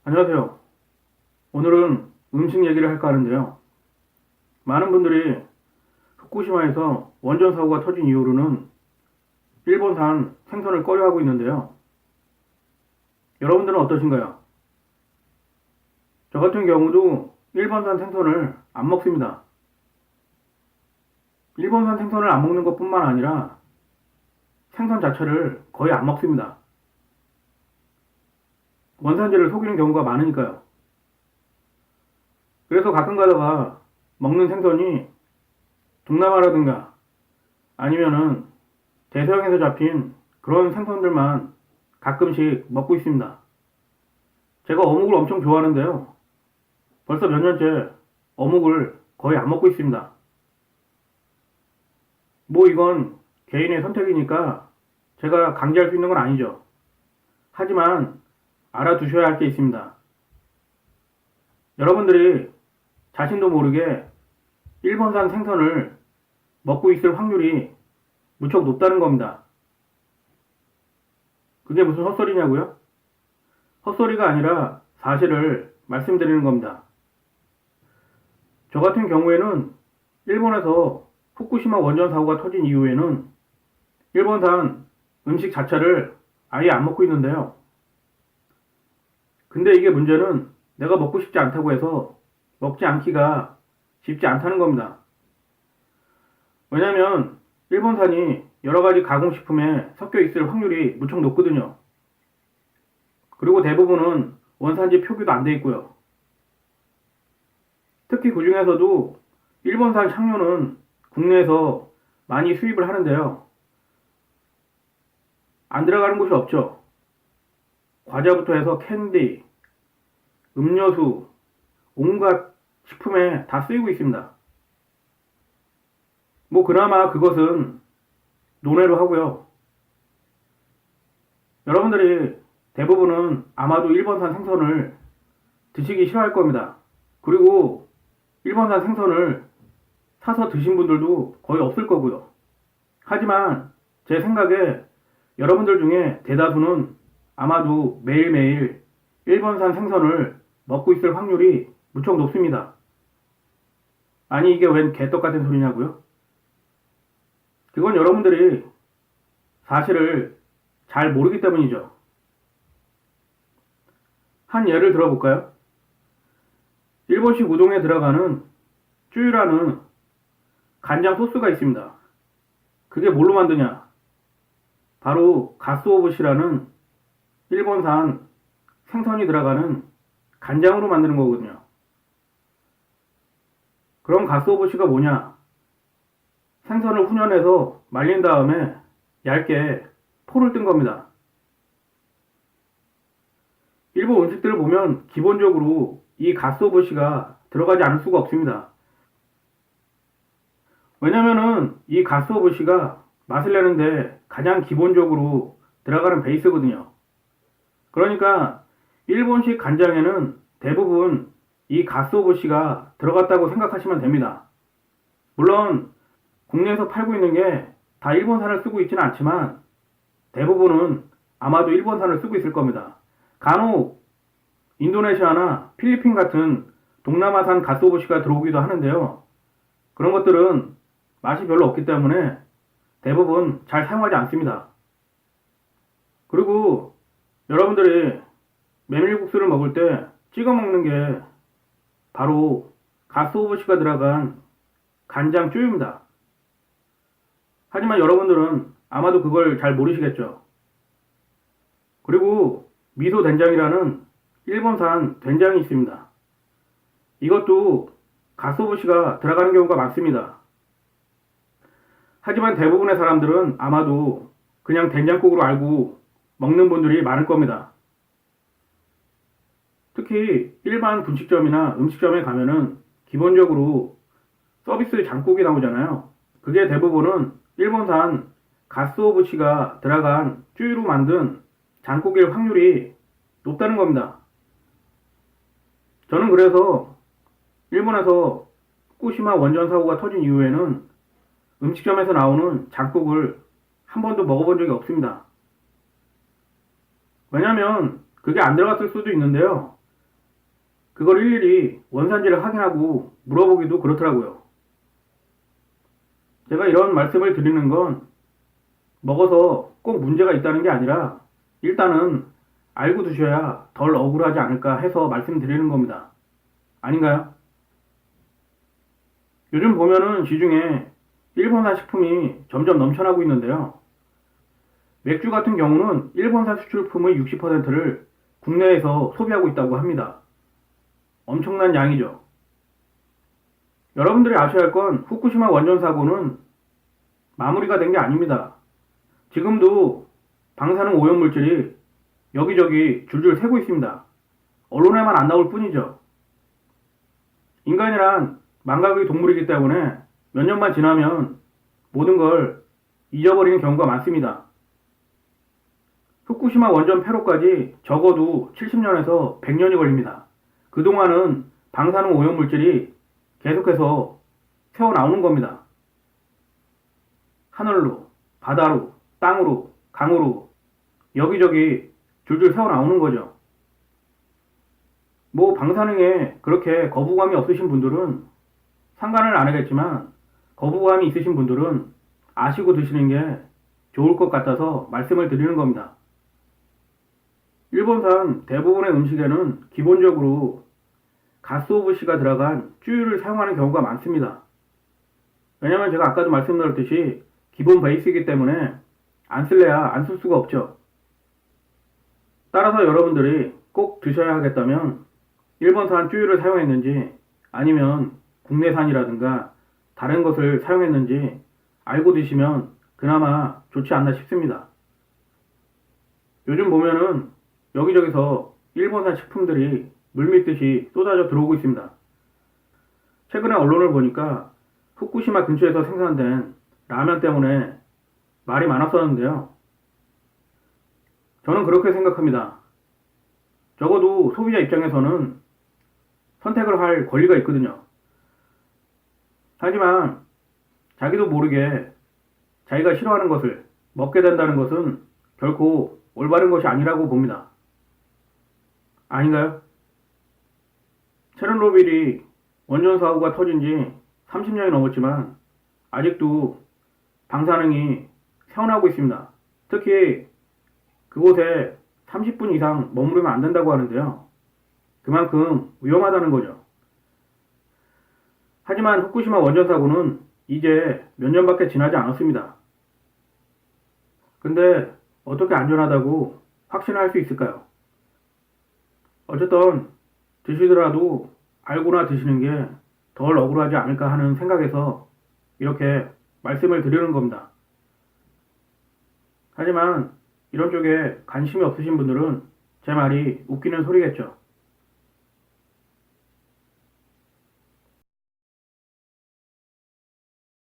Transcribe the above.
안녕하세요. 오늘은 음식 얘기를 할까 하는데요. 많은 분들이 후쿠시마에서 원전 사고가 터진 이후로는 일본산 생선을 꺼려하고 있는데요. 여러분들은 어떠신가요? 저 같은 경우도 일본산 생선을 안 먹습니다. 일본산 생선을 안 먹는 것뿐만 아니라 생선 자체를 거의 안 먹습니다. 원산지를 속이는 경우가 많으니까요. 그래서 가끔 가다가 먹는 생선이 동남아라든가 아니면은 대서양에서 잡힌 그런 생선들만 가끔씩 먹고 있습니다. 제가 어묵을 엄청 좋아하는데요. 벌써 몇 년째 어묵을 거의 안 먹고 있습니다. 뭐 이건 개인의 선택이니까 제가 강제할 수 있는 건 아니죠. 하지만 알아두셔야 할 게 있습니다. 여러분들이 자신도 모르게 일본산 생선을 먹고 있을 확률이 무척 높다는 겁니다. 그게 무슨 헛소리냐고요? 헛소리가 아니라 사실을 말씀드리는 겁니다. 저 같은 경우에는 일본에서 후쿠시마 원전 사고가 터진 이후에는 일본산 음식 자체를 아예 안 먹고 있는데요. 근데 이게 문제는 내가 먹고 싶지 않다고 해서 먹지 않기가 쉽지 않다는 겁니다. 왜냐면 일본산이 여러가지 가공식품에 섞여 있을 확률이 무척 높거든요. 그리고 대부분은 원산지 표기도 안 돼 있고요. 특히 그 중에서도 일본산 향료는 국내에서 많이 수입을 하는데요. 안 들어가는 곳이 없죠. 과자부터 해서 캔디, 음료수, 온갖 식품에 다 쓰이고 있습니다. 뭐 그나마 그것은 논외로 하고요. 여러분들이 대부분은 아마도 일본산 생선을 드시기 싫어할 겁니다. 그리고 일본산 생선을 사서 드신 분들도 거의 없을 거고요. 하지만 제 생각에 여러분들 중에 대다수는 아마도 매일매일 일본산 생선을 먹고 있을 확률이 무척 높습니다. 아니 이게 웬 개떡 같은 소리냐고요? 그건 여러분들이 사실을 잘 모르기 때문이죠. 한 예를 들어볼까요? 일본식 우동에 들어가는 쭈유라는 간장 소스가 있습니다. 그게 뭘로 만드냐? 바로 가스오부시라는 일본산 생선이 들어가는 간장으로 만드는 거거든요. 그럼 가스오부시가 뭐냐? 생선을 훈연해서 말린 다음에 얇게 포를 뜬 겁니다. 일본 음식들을 보면 기본적으로 이 가스오부시가 들어가지 않을 수가 없습니다. 왜냐면은 이 가스오부시가 맛을 내는데 가장 기본적으로 들어가는 베이스거든요. 그러니까 일본식 간장에는 대부분 이 가스오부시가 들어갔다고 생각하시면 됩니다. 물론 국내에서 팔고 있는 게 다 일본산을 쓰고 있지는 않지만 대부분은 아마도 일본산을 쓰고 있을 겁니다. 간혹 인도네시아나 필리핀 같은 동남아산 가스오부시가 들어오기도 하는데요. 그런 것들은 맛이 별로 없기 때문에 대부분 잘 사용하지 않습니다. 그리고 여러분들이 메밀국수를 먹을 때 찍어 먹는 게 바로 가스오부시가 들어간 간장 쭈유입니다. 하지만 여러분들은 아마도 그걸 잘 모르시겠죠. 그리고 미소 된장이라는 일본산 된장이 있습니다. 이것도 가스오부시가 들어가는 경우가 많습니다. 하지만 대부분의 사람들은 아마도 그냥 된장국으로 알고 먹는 분들이 많을 겁니다. 특히 일반 분식점이나 음식점에 가면은 기본적으로 서비스 장국이 나오잖아요. 그게 대부분은 일본산 가스오부시가 들어간 쭈유로 만든 장국일 확률이 높다는 겁니다. 저는 그래서 일본에서 후쿠시마 원전 사고가 터진 이후에는 음식점에서 나오는 장국을 한 번도 먹어본 적이 없습니다. 왜냐면 그게 안 들어갔을 수도 있는데요. 그걸 일일이 원산지를 확인하고 물어보기도 그렇더라고요. 제가 이런 말씀을 드리는 건 먹어서 꼭 문제가 있다는 게 아니라 일단은 알고 두셔야 덜 억울하지 않을까 해서 말씀드리는 겁니다. 아닌가요? 요즘 보면은 시중에 일본산 식품이 점점 넘쳐나고 있는데요. 맥주 같은 경우는 일본산 수출품의 60%를 국내에서 소비하고 있다고 합니다. 엄청난 양이죠. 여러분들이 아셔야 할 건 후쿠시마 원전 사고는 마무리가 된 게 아닙니다. 지금도 방사능 오염물질이 여기저기 줄줄 새고 있습니다. 언론에만 안 나올 뿐이죠. 인간이란 망각의 동물이기 때문에 몇 년만 지나면 모든 걸 잊어버리는 경우가 많습니다. 후쿠시마 원전 폐로까지 적어도 70년에서 100년이 걸립니다. 그동안은 방사능 오염물질이 계속해서 새어나오는 겁니다. 하늘로, 바다로, 땅으로, 강으로 여기저기 줄줄 새어나오는 거죠. 뭐 방사능에 그렇게 거부감이 없으신 분들은 상관을 안 하겠지만 거부감이 있으신 분들은 아시고 드시는 게 좋을 것 같아서 말씀을 드리는 겁니다. 일본산 대부분의 음식에는 기본적으로 가스오부시가 들어간 쯔유를 사용하는 경우가 많습니다. 왜냐면 제가 아까도 말씀드렸듯이 기본 베이스이기 때문에 안 쓸래야 안 쓸 수가 없죠. 따라서 여러분들이 꼭 드셔야 하겠다면 일본산 쯔유를 사용했는지 아니면 국내산이라든가 다른 것을 사용했는지 알고 드시면 그나마 좋지 않나 싶습니다. 요즘 보면은 여기저기서 일본산 식품들이 물밀듯이 쏟아져 들어오고 있습니다. 최근에 언론을 보니까 후쿠시마 근처에서 생산된 라면 때문에 말이 많았었는데요. 저는 그렇게 생각합니다. 적어도 소비자 입장에서는 선택을 할 권리가 있거든요. 하지만 자기도 모르게 자기가 싫어하는 것을 먹게 된다는 것은 결코 올바른 것이 아니라고 봅니다. 아닌가요? 체르노빌이 원전 사고가 터진 지 30년이 넘었지만 아직도 방사능이 새어나오고 있습니다. 특히 그곳에 30분 이상 머무르면 안 된다고 하는데요. 그만큼 위험하다는 거죠. 하지만 후쿠시마 원전 사고는 이제 몇 년밖에 지나지 않았습니다. 근데 어떻게 안전하다고 확신할 수 있을까요? 어쨌든 드시더라도 알고나 드시는 게 덜 억울하지 않을까 하는 생각에서 이렇게 말씀을 드리는 겁니다. 하지만 이런 쪽에 관심이 없으신 분들은 제 말이 웃기는 소리겠죠.